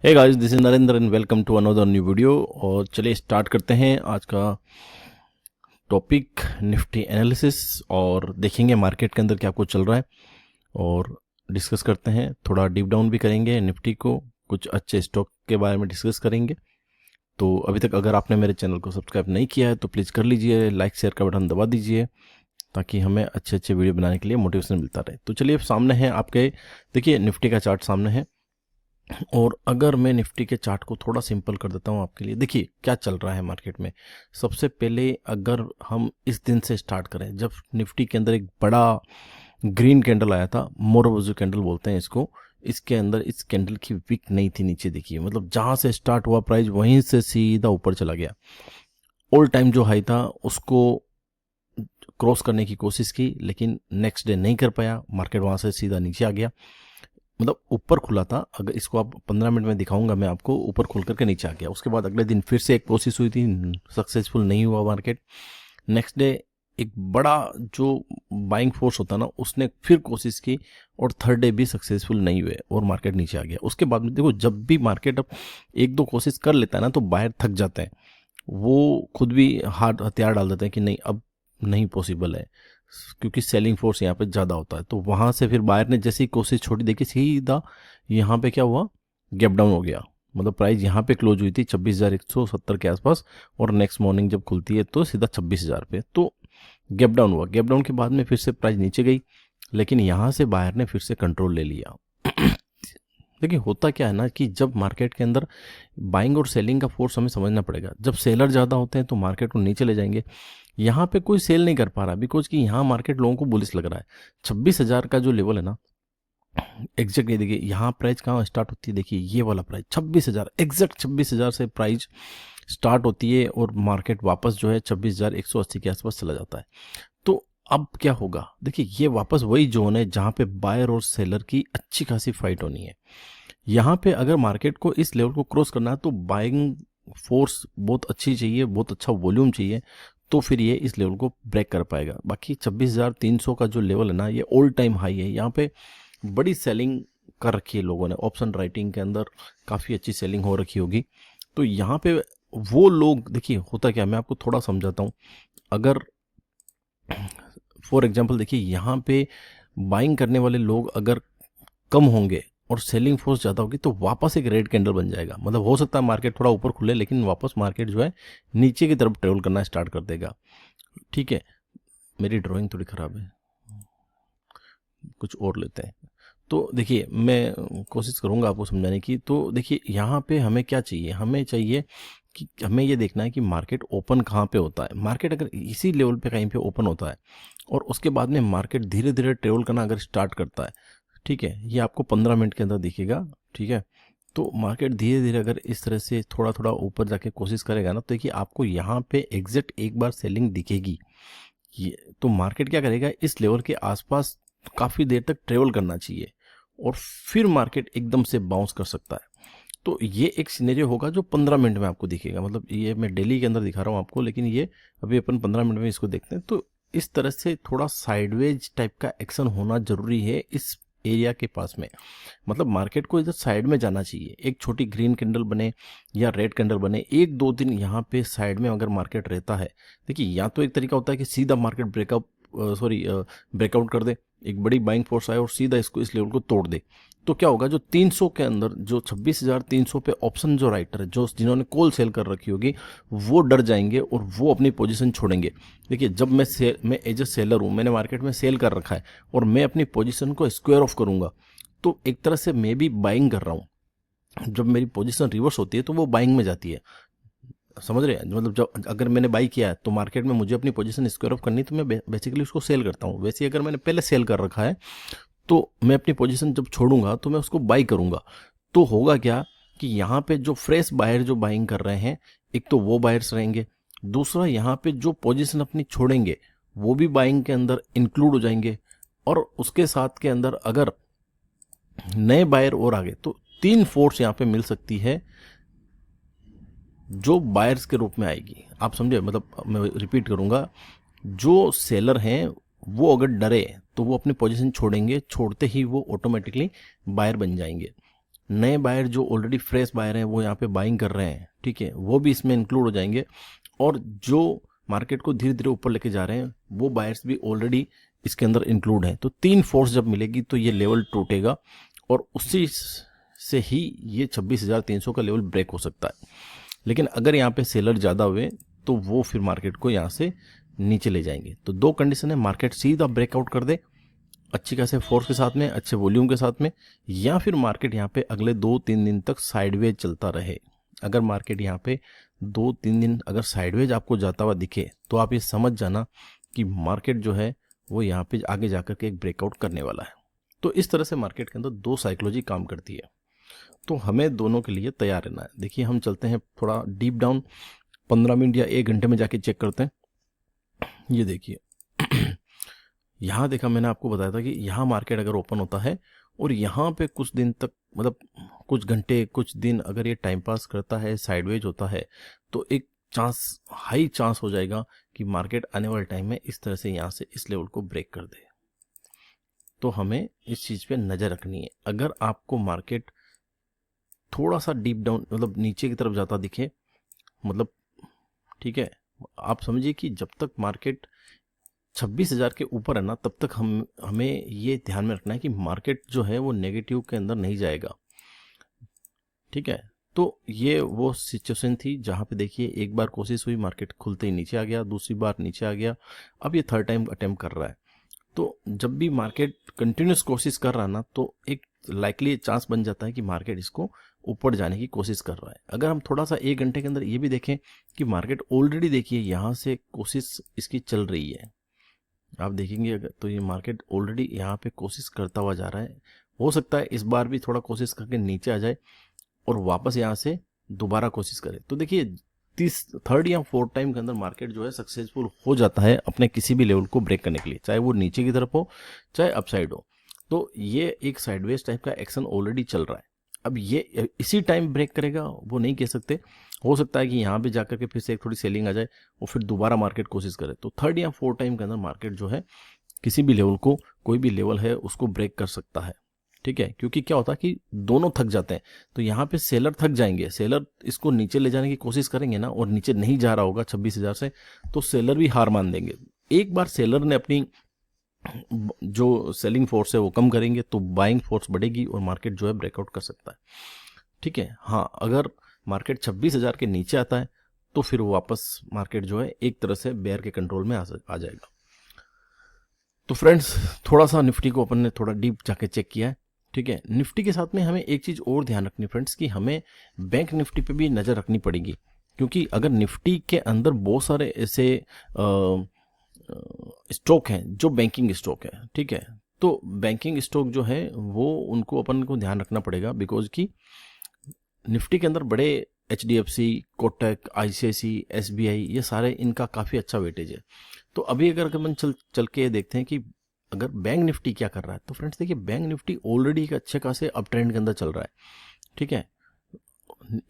Hey guys, this is Narendra and welcome to another new video. और चलिए start करते हैं आज का टॉपिक निफ्टी एनालिसिस और देखेंगे मार्केट के अंदर क्या कुछ चल रहा है और डिस्कस करते हैं। थोड़ा डीप डाउन भी करेंगे निफ्टी को, कुछ अच्छे स्टॉक के बारे में डिस्कस करेंगे। तो अभी तक अगर आपने मेरे चैनल को सब्सक्राइब नहीं किया है तो प्लीज़ कर लीजिए, लाइक शेयर का बटन दबा दीजिए ताकि हमें अच्छे अच्छे वीडियो बनाने के लिए मोटिवेशन मिलता रहे। तो चलिए सामने है आपके, देखिए निफ्टी का चार्ट सामने है। और अगर मैं निफ्टी के चार्ट को थोड़ा सिंपल कर देता हूँ आपके लिए, देखिए क्या चल रहा है मार्केट में। सबसे पहले अगर हम इस दिन से स्टार्ट करें जब निफ्टी के अंदर एक बड़ा ग्रीन कैंडल आया था, मोरोबोजो कैंडल बोलते हैं इसको। इसके अंदर इस कैंडल की विक नहीं थी नीचे, देखिए मतलब जहाँ से स्टार्ट हुआ प्राइस वहीं से सीधा ऊपर चला गया। ऑल टाइम जो हाई था उसको क्रॉस करने की कोशिश की लेकिन नेक्स्ट डे नहीं कर पाया, मार्केट वहाँ से सीधा नीचे आ गया। मतलब ऊपर खुला था, अगर इसको आप 15 मिनट में दिखाऊंगा मैं आपको, ऊपर खुल करके नीचे आ गया। उसके बाद अगले दिन फिर से एक कोशिश हुई थी, सक्सेसफुल नहीं हुआ मार्केट। नेक्स्ट डे एक बड़ा जो बाइंग फोर्स होता ना उसने फिर कोशिश की और थर्ड डे भी सक्सेसफुल नहीं हुए और मार्केट नीचे आ गया। उसके बाद में देखो, जब भी मार्केट अब एक दो कोशिश कर लेता है ना तो बाहर थक जाते हैं, वो खुद भी हार्ड हथियार डाल देते हैं कि नहीं अब नहीं पॉसिबल है, क्योंकि सेलिंग फोर्स यहाँ पे ज़्यादा होता है। तो वहाँ से फिर बायर ने जैसी कोशिश छोड़ी, देखिए सीधा यहाँ पे क्या हुआ, गैप डाउन हो गया। मतलब प्राइस यहाँ पे क्लोज हुई थी 26,170 के आसपास और नेक्स्ट मॉर्निंग जब खुलती है तो सीधा 26,000 पे। तो गैप डाउन हुआ, गैप डाउन के बाद में फिर से प्राइस नीचे गई लेकिन यहाँ से बायर ने फिर से कंट्रोल ले लिया। देखिए होता क्या है ना कि जब मार्केट के अंदर बाइंग और सेलिंग का फोर्स हमें समझना पड़ेगा। जब सेलर ज़्यादा होते हैं तो मार्केट को नीचे ले जाएंगे। यहाँ पे कोई सेल नहीं कर पा रहा बिकॉज कि यहाँ मार्केट लोगों को बुलिश लग रहा है। 26,000 का जो लेवल है ना, एग्जैक्ट ये देखिए यहाँ प्राइस कहाँ स्टार्ट होती है, देखिए ये वाला प्राइस 26,000, एग्जैक्ट 26,000 से प्राइस स्टार्ट होती है और मार्केट वापस जो है 26,180 के आसपास चला जाता है। तो अब क्या होगा, देखिए ये वापस वही जोन है जहाँ पे बायर और सेलर की अच्छी खासी फाइट होनी है। यहाँ पे अगर मार्केट को इस लेवल को क्रॉस करना है तो बाइंग फोर्स बहुत अच्छी चाहिए, बहुत अच्छा वॉल्यूम चाहिए, तो फिर ये इस लेवल को ब्रेक कर पाएगा। बाकी 26,300 का जो लेवल है ना, ये ऑल टाइम हाई है। यहाँ पे बड़ी सेलिंग कर रखी है लोगों ने, ऑप्शन राइटिंग के अंदर काफ़ी अच्छी सेलिंग हो रखी होगी। तो यहाँ पे वो लोग, देखिए होता क्या, मैं आपको थोड़ा समझाता हूँ। अगर फॉर एग्जांपल देखिए यहाँ पे बाइंग करने वाले लोग अगर कम होंगे और सेलिंग फोर्स ज़्यादा होगी तो वापस एक रेड कैंडल बन जाएगा। मतलब हो सकता है मार्केट थोड़ा ऊपर खुले लेकिन वापस मार्केट जो है नीचे की तरफ ट्रेवल करना स्टार्ट कर देगा। ठीक है, मेरी ड्राइंग थोड़ी ख़राब है, कुछ और लेते हैं। तो देखिए मैं कोशिश करूंगा आपको समझाने की। तो देखिए यहाँ पे हमें क्या चाहिए, हमें चाहिए कि हमें ये देखना है कि मार्केट ओपन कहाँ पे होता है। मार्केट अगर इसी लेवल पे कहीं पे ओपन होता है और उसके बाद में मार्केट धीरे धीरे ट्रेवल करना अगर स्टार्ट करता है, ठीक है, ये आपको 15 मिनट के अंदर दिखेगा। ठीक है, तो मार्केट धीरे धीरे अगर इस तरह से थोड़ा थोड़ा ऊपर जाके कोशिश करेगा ना, तो देखिए आपको यहाँ पे एग्जैक्ट एक बार सेलिंग दिखेगी। ये तो मार्केट क्या करेगा, इस लेवल के आसपास काफ़ी देर तक ट्रेवल करना चाहिए और फिर मार्केट एकदम से बाउंस कर सकता है। तो ये एक सिनेरियो होगा जो 15 मिनट में आपको दिखेगा। मतलब ये मैं डेली के अंदर दिखा रहा हूँ आपको, लेकिन ये अभी अपन 15 मिनट में इसको देखते हैं। तो इस तरह से थोड़ा साइडवेज टाइप का एक्शन होना जरूरी है इस एरिया के पास में। मतलब मार्केट को इधर साइड में जाना चाहिए, एक छोटी ग्रीन कैंडल बने या रेड कैंडल बने, एक दो दिन यहाँ पे साइड में अगर मार्केट रहता है। देखिए या तो एक तरीका होता है कि सीधा मार्केट ब्रेकआउट कर दे, एक बड़ी बाइंग फोर्स आए और सीधा इसको इस लेवल को तोड़ दे। तो क्या होगा, जो 300 के अंदर जो 26,300 पे ऑप्शन जो राइटर है, जो जिन्होंने कॉल सेल कर रखी होगी, वो डर जाएंगे और वो अपनी पोजीशन छोड़ेंगे। देखिए जब मैं एज ए सेलर हूँ, मैंने मार्केट में सेल कर रखा है और मैं अपनी पोजीशन को स्क्वायर ऑफ करूंगा तो एक तरह से मैं भी बाइंग कर रहा हूँ। जब मेरी पोजीशन रिवर्स होती है तो वो बाइंग में जाती है, समझ रहे हैं। मतलब जब अगर मैंने बाई किया है तो मार्केट में मुझे अपनी पोजीशन स्क्वायर ऑफ करनी, तो मैं बेसिकली उसको सेल करता हूँ। वैसे अगर मैंने पहले सेल कर रखा है तो मैं अपनी पोजीशन जब छोड़ूंगा तो मैं उसको बाई करूंगा। तो होगा क्या कि यहाँ पे जो फ्रेश बायर जो बाइंग कर रहे हैं, एक तो वो बायर्स रहेंगे, दूसरा यहाँ पे जो पोजीशन अपनी छोड़ेंगे वो भी बाइंग के अंदर इंक्लूड हो जाएंगे, और उसके साथ के अंदर अगर नए बायर और आ गए तो तीन फोर्स यहाँ पे मिल सकती है जो बायर्स के रूप में आएगी। आप समझे, मतलब मैं रिपीट करूंगा, जो सेलर हैं वो अगर डरे तो वो अपनी पोजीशन छोड़ेंगे, छोड़ते ही वो ऑटोमेटिकली बायर बन जाएंगे। नए बायर जो ऑलरेडी फ्रेश बायर हैं वो यहाँ पे बाइंग कर रहे हैं, ठीक है, वो भी इसमें इंक्लूड हो जाएंगे। और जो मार्केट को धीरे धीरे ऊपर लेके जा रहे हैं वो बायर्स भी ऑलरेडी इसके अंदर इंक्लूड हैं। तो 3 फोर्स जब मिलेगी तो ये लेवल टूटेगा और उसी से ही ये 26,300 का लेवल ब्रेक हो सकता है। लेकिन अगर यहाँ पे सेलर ज़्यादा हुए तो वो फिर मार्केट को यहाँ से नीचे ले जाएंगे। तो 2 कंडीशन है, मार्केट सीधा ब्रेकआउट कर दे अच्छी खासे फोर्स के साथ में, अच्छे वॉल्यूम के साथ में, या फिर मार्केट यहाँ पे अगले 2-3 दिन तक साइडवेज चलता रहे। अगर मार्केट यहाँ पे 2-3 दिन अगर साइडवेज आपको जाता हुआ दिखे तो आप ये समझ जाना कि मार्केट जो है वो यहाँ पे आगे जाकर के एक ब्रेकआउट करने वाला है। तो इस तरह से मार्केट के अंदर 2 साइकोलॉजी काम करती है, तो हमें दोनों के लिए तैयार रहना है। देखिए हम चलते हैं थोड़ा डीप डाउन, 15 मिनट या 1 घंटे में जाके चेक करते हैं। ये देखिए यहाँ देखा, मैंने आपको बताया था कि यहाँ मार्केट अगर ओपन होता है और यहाँ पे कुछ दिन तक, मतलब कुछ घंटे कुछ दिन अगर ये टाइम पास करता है, साइडवेज होता है, तो एक चांस, हाई चांस हो जाएगा कि मार्केट आने वाले टाइम में इस तरह से यहाँ से इस लेवल को ब्रेक कर दे। तो हमें इस चीज़ पे नज़र रखनी है। अगर आपको मार्केट थोड़ा सा डीप डाउन, मतलब नीचे की तरफ जाता दिखे, मतलब ठीक है, आप समझिए कि जब तक मार्केट 26,000 के ऊपर है ना, तब तक हमें ये ध्यान में रखना है कि मार्केट जो है वो नेगेटिव के अंदर नहीं जाएगा, ठीक है। तो ये वो सिचुएशन थी जहाँ पे देखिए एक बार कोशिश हुई, मार्केट खुलते ही नीचे आ गया, दूसरी बार नीचे आ गया, अब ये 3rd टाइम अटेम्प्ट कर रहा है। तो जब भी मार्केट कंटिन्यूस कोशिश कर रहा है ना, तो एक लाइकली चांस बन जाता है कि मार्केट इसको ऊपर जाने की कोशिश कर रहा है। अगर हम थोड़ा सा 1 घंटे के अंदर ये भी देखें कि मार्केट ऑलरेडी देखिए यहाँ से कोशिश इसकी चल रही है, आप देखेंगे अगर, तो ये मार्केट ऑलरेडी यहाँ पे कोशिश करता हुआ जा रहा है। हो सकता है इस बार भी थोड़ा कोशिश करके नीचे आ जाए और वापस यहाँ से दोबारा कोशिश करे। तो देखिए 3rd या 4th टाइम के अंदर मार्केट जो है सक्सेसफुल हो जाता है अपने किसी भी लेवल को ब्रेक करने के लिए, चाहे वो नीचे की तरफ हो चाहे अपसाइड हो। तो ये एक साइडवेज टाइप का एक्शन ऑलरेडी चल रहा है। अब ये इसी टाइम ब्रेक करेगा वो नहीं कह सकते, हो सकता है कि यहाँ पे जाकर के फिर से एक थोड़ी सेलिंग आ जाए और फिर दोबारा मार्केट कोशिश करे। तो 3rd या 4th टाइम के अंदर मार्केट जो है किसी भी लेवल को, कोई भी लेवल है उसको ब्रेक कर सकता है, ठीक है। क्योंकि क्या होता है कि दोनों थक जाते हैं, तो यहाँ पे सेलर थक जाएंगे, सेलर इसको नीचे ले जाने की कोशिश करेंगे ना, और नीचे नहीं जा रहा होगा 26,000 से, तो सेलर भी हार मान देंगे। एक बार सेलर ने अपनी जो सेलिंग फोर्स है वो कम करेंगे तो बाइंग फोर्स बढ़ेगी और मार्केट जो है ब्रेकआउट कर सकता है, ठीक है। हाँ, अगर मार्केट 26,000 के नीचे आता है तो फिर वापस मार्केट जो है एक तरह से बेयर के कंट्रोल में आ जाएगा। तो फ्रेंड्स, थोड़ा सा निफ्टी को अपन ने थोड़ा डीप जाके चेक किया है, ठीक है। निफ्टी के साथ में हमें एक चीज़ और ध्यान रखनी फ्रेंड्स, कि हमें बैंक निफ्टी पे भी नज़र रखनी पड़ेगी। क्योंकि अगर निफ्टी के अंदर बहुत सारे ऐसे स्टॉक हैं जो बैंकिंग स्टॉक है, ठीक है, तो बैंकिंग स्टॉक जो है वो उनको अपन को ध्यान रखना पड़ेगा। बिकॉज कि निफ्टी के अंदर बड़े HDFC, कोटक, ICICI, SBI, ये सारे इनका काफ़ी अच्छा वेटेज है। तो अभी अगर अपन चल के देखते हैं कि अगर बैंक निफ्टी क्या कर रहा है, तो फ्रेंड्स देखिए बैंक निफ्टी ऑलरेडी एक अच्छे खासे अप ट्रेंड के अंदर चल रहा है, ठीक है।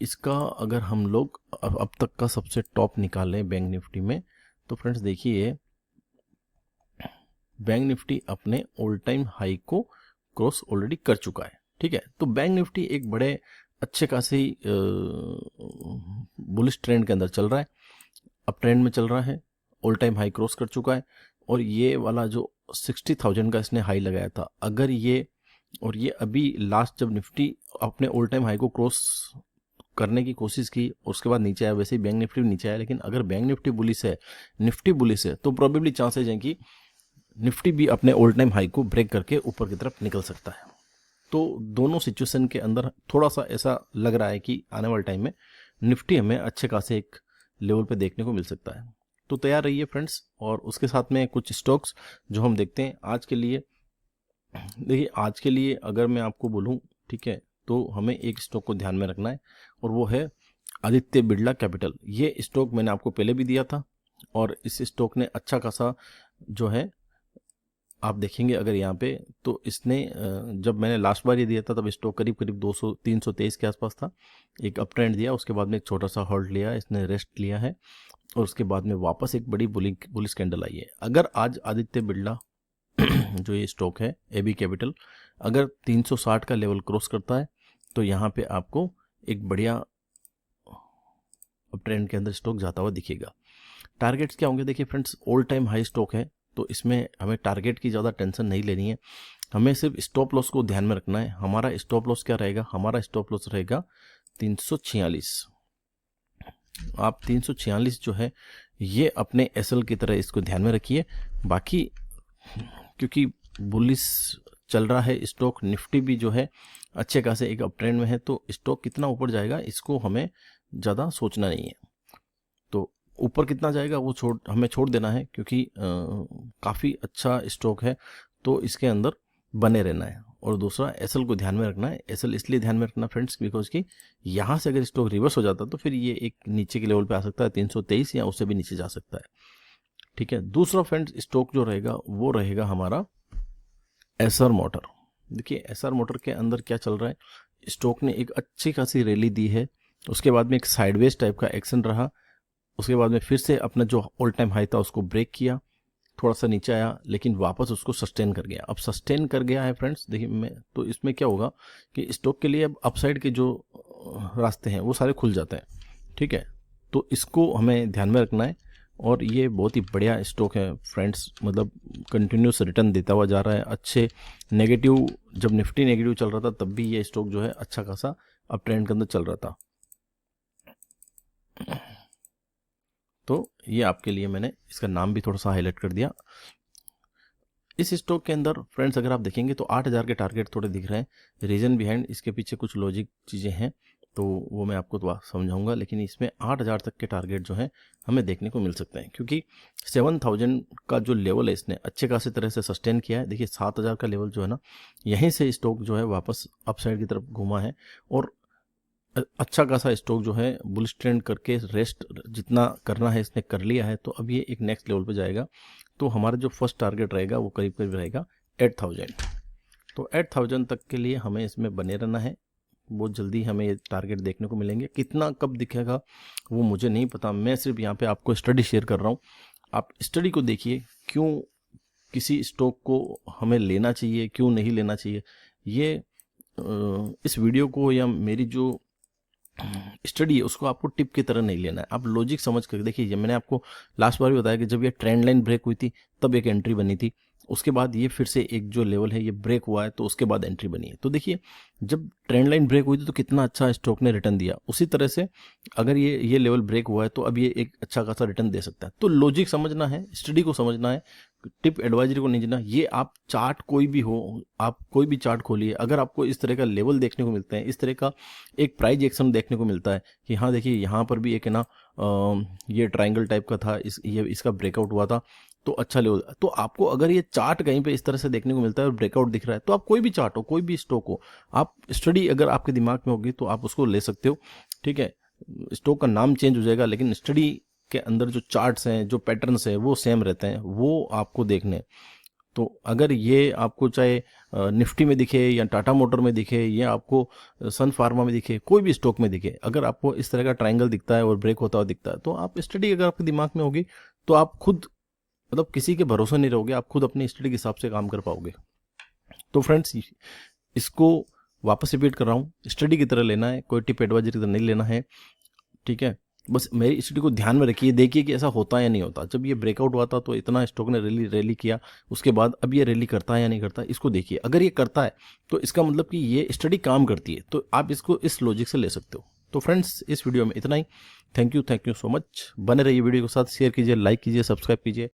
इसका अगर हम लोग अब तक का सबसे टॉप निकालें बैंक निफ्टी में, तो फ्रेंड्स देखिए बैंक निफ्टी अपने ऑल टाइम हाई को क्रॉस ऑलरेडी कर चुका है, ठीक है। तो बैंक निफ्टी एक बड़े अच्छे खासे बुलिश ट्रेंड के अंदर चल रहा है, अप ट्रेंड में चल रहा है, ऑल टाइम हाई क्रॉस कर चुका है। और ये वाला जो 60,000 का इसने हाई लगाया था, अगर ये, और ये अभी लास्ट जब निफ्टी अपने ऑल टाइम हाई को क्रॉस करने की कोशिश की उसके बाद नीचे आया, वैसे ही बैंक निफ्टी भी नीचे आया। लेकिन अगर बैंक निफ्टी बुलिश है, निफ्टी बुलिश है, तो प्रोबेबली चांसेज हैं कि निफ्टी भी अपने ऑल टाइम हाई को ब्रेक करके ऊपर की तरफ निकल सकता है। तो दोनों सिचुएशन के अंदर थोड़ा सा ऐसा लग रहा है कि आने वाले टाइम में निफ्टी हमें अच्छे खासे एक लेवल पे देखने को मिल सकता है। तो तैयार रहिए फ्रेंड्स। और उसके साथ में कुछ स्टॉक्स जो हम देखते हैं आज के लिए, देखिए आज के लिए अगर मैं आपको बोलूं, ठीक है, तो हमें एक स्टॉक को ध्यान में रखना है और वो है आदित्य बिरला कैपिटल। ये स्टॉक मैंने आपको पहले भी दिया था और इस स्टॉक ने अच्छा खासा जो है, आप देखेंगे अगर यहाँ पे, तो इसने जब मैंने लास्ट बार ये दिया था तब स्टॉक करीब 323 के आसपास था। एक अप ट्रेंड दिया, उसके बाद में एक छोटा सा होल्ड लिया, इसने रेस्ट लिया है और उसके बाद में वापस एक बड़ी बुलिश कैंडल आई है। अगर आज आदित्य बिरला जो ये स्टॉक है AB कैपिटल, अगर 360 का लेवल क्रॉस करता है तो यहाँ पे आपको एक बढ़िया अब ट्रेंड के अंदर स्टॉक जाता हुआ दिखेगा। टारगेट्स क्या होंगे? देखिए friends, all time high stock है, तो इसमें हमें टारगेट की ज़्यादा टेंशन नहीं लेनी है, हमें सिर्फ स्टॉप लॉस को ध्यान में रखना है। हमारा स्टॉप लॉस क्या रहेगा? हमारा स्टॉप लॉस रहेगा 346। आप 346 जो है ये अपने एसएल की तरह इसको ध्यान में रखिए। बाकी क्योंकि बुलिश चल रहा है स्टॉक, निफ्टी भी जो है अच्छे खासे एक अप ट्रेंड में है, तो स्टॉक कितना ऊपर जाएगा इसको हमें ज़्यादा सोचना नहीं है। तो ऊपर कितना जाएगा वो हमें छोड़ देना है, क्योंकि काफ़ी अच्छा स्टॉक है, तो इसके अंदर बने रहना है। और दूसरा एसएल को ध्यान में रखना है। एसएल इसलिए ध्यान में रखना फ्रेंड्स बिकॉज कि यहाँ से अगर स्टॉक रिवर्स हो जाता तो फिर ये एक नीचे के लेवल पे आ सकता है 323 या उससे भी नीचे जा सकता है। ठीक है। दूसरा फ्रेंड्स स्टॉक जो रहेगा वो रहेगा हमारा एसआर मोटर। देखिए एसआर मोटर के अंदर क्या चल रहा है, स्टॉक ने एक अच्छी खासी रैली दी है, उसके बाद में एक साइडवेज टाइप का एक्शन रहा, उसके बाद में फिर से अपना जो ऑल टाइम हाई था उसको ब्रेक किया, थोड़ा सा नीचे आया, लेकिन वापस उसको सस्टेन कर गया। अब सस्टेन कर गया है फ्रेंड्स, देखिए मैं तो इसमें क्या होगा कि स्टॉक के लिए अब अपसाइड के जो रास्ते हैं वो सारे खुल जाते हैं। ठीक है, तो इसको हमें ध्यान में रखना है। और ये बहुत ही बढ़िया स्टॉक है फ्रेंड्स, मतलब कंटिन्यूस रिटर्न देता हुआ जा रहा है। अच्छे नेगेटिव, जब निफ्टी नेगेटिव चल रहा था तब भी ये स्टॉक जो है अच्छा खासा अप ट्रेंड के अंदर चल रहा था। तो ये आपके लिए मैंने इसका नाम भी थोड़ा सा हाईलाइट कर दिया। इस स्टॉक के अंदर फ्रेंड्स अगर आप देखेंगे तो 8000 के टारगेट थोड़े दिख रहे हैं। रीज़न बिहाइंड इसके पीछे कुछ लॉजिक चीज़ें हैं, तो वो मैं आपको तो समझाऊंगा, लेकिन इसमें 8000 तक के टारगेट जो है हमें देखने को मिल सकते हैं, क्योंकि 7000 का जो लेवल है इसने अच्छे खासी तरह से सस्टेन किया है। देखिए 7000 का लेवल जो है ना, यहीं से स्टॉक जो है वापस अपसाइड की तरफ घूमा है, और अच्छा खासा स्टॉक जो है बुलिश ट्रेंड करके रेस्ट जितना करना है इसने कर लिया है। तो अब ये एक नेक्स्ट लेवल पे जाएगा, तो हमारा जो फर्स्ट टारगेट रहेगा वो करीब करीब रहेगा 8000। तो 8000 तक के लिए हमें इसमें बने रहना है। बहुत जल्दी हमें ये टारगेट देखने को मिलेंगे, कितना कब दिखेगा वो मुझे नहीं पता, मैं सिर्फ यहाँ पे आपको स्टडी शेयर कर रहा हूँ। आप स्टडी को देखिए, क्यों किसी स्टॉक को हमें लेना चाहिए, क्यों नहीं लेना चाहिए। ये इस वीडियो को या मेरी जो स्टडी है उसको आपको टिप की तरह नहीं लेना है, आप लॉजिक समझ कर देखिए। मैंने आपको लास्ट बार भी बताया कि जब ये ट्रेंड लाइन ब्रेक हुई थी तब एक एंट्री बनी थी, उसके बाद ये फिर से एक जो लेवल है ये ब्रेक हुआ है, तो उसके बाद एंट्री बनी है। तो देखिए जब ट्रेंड लाइन ब्रेक हुई थी तो कितना अच्छा स्टॉक ने रिटर्न दिया, उसी तरह से अगर ये लेवल ब्रेक हुआ है तो अब ये एक अच्छा खासा रिटर्न दे सकता है। तो लॉजिक समझना है, स्टडी को समझना है, टिप एडवाइजरी को नहीं देना। ये आप चार्ट कोई भी हो, आप कोई भी चार्ट खोलिए, अगर आपको इस तरह का लेवल देखने को मिलते हैं, इस तरह का एक प्राइस एक्शन देखने को मिलता है कि हाँ देखिए यहाँ पर भी एक है ना ये ट्रायंगल टाइप का था, इसका ब्रेकआउट हुआ था, तो अच्छा लेवल। तो आपको अगर ये चार्ट कहीं पे इस तरह से देखने को मिलता है और ब्रेकआउट दिख रहा है, तो आप कोई भी चार्ट हो, कोई भी स्टॉक हो, आप स्टडी अगर आपके दिमाग में होगी तो आप उसको ले सकते हो। ठीक है, स्टॉक का नाम चेंज हो जाएगा, लेकिन स्टडी के अंदर जो चार्ट्स हैं, जो पैटर्न्स हैं वो सेम रहते हैं, वो आपको देखने। तो अगर ये आपको चाहे निफ्टी में दिखे या टाटा मोटर में दिखे या आपको सन फार्मा में दिखे, कोई भी स्टॉक में दिखे, अगर आपको इस तरह का ट्रायंगल दिखता है और ब्रेक होता हुआ दिखता है, तो आप स्टडी अगर आपके दिमाग में होगी तो आप खुद मतलब किसी के भरोसे नहीं रहोगे, आप खुद अपनी स्टडी के हिसाब से काम कर पाओगे। तो फ्रेंड्स इसको वापस रिपीट कर रहा हूँ, स्टडी की तरह लेना है, कोई टिप एडवाइजरी की तरह नहीं लेना है। ठीक है, बस मेरी स्टडी को ध्यान में रखिए, देखिए कि ऐसा होता है या नहीं होता। जब ये ब्रेकआउट हुआ था तो इतना स्टॉक ने रैली किया, उसके बाद अब ये रैली करता है या नहीं करता, इसको देखिए। अगर ये करता है तो इसका मतलब कि ये स्टडी काम करती है, तो आप इसको इस लॉजिक से ले सकते हो। तो फ्रेंड्स इस वीडियो में इतना ही। Thank you so much. बने रहिए वीडियो के साथ, शेयर कीजिए, लाइक कीजिए, सब्सक्राइब कीजिए।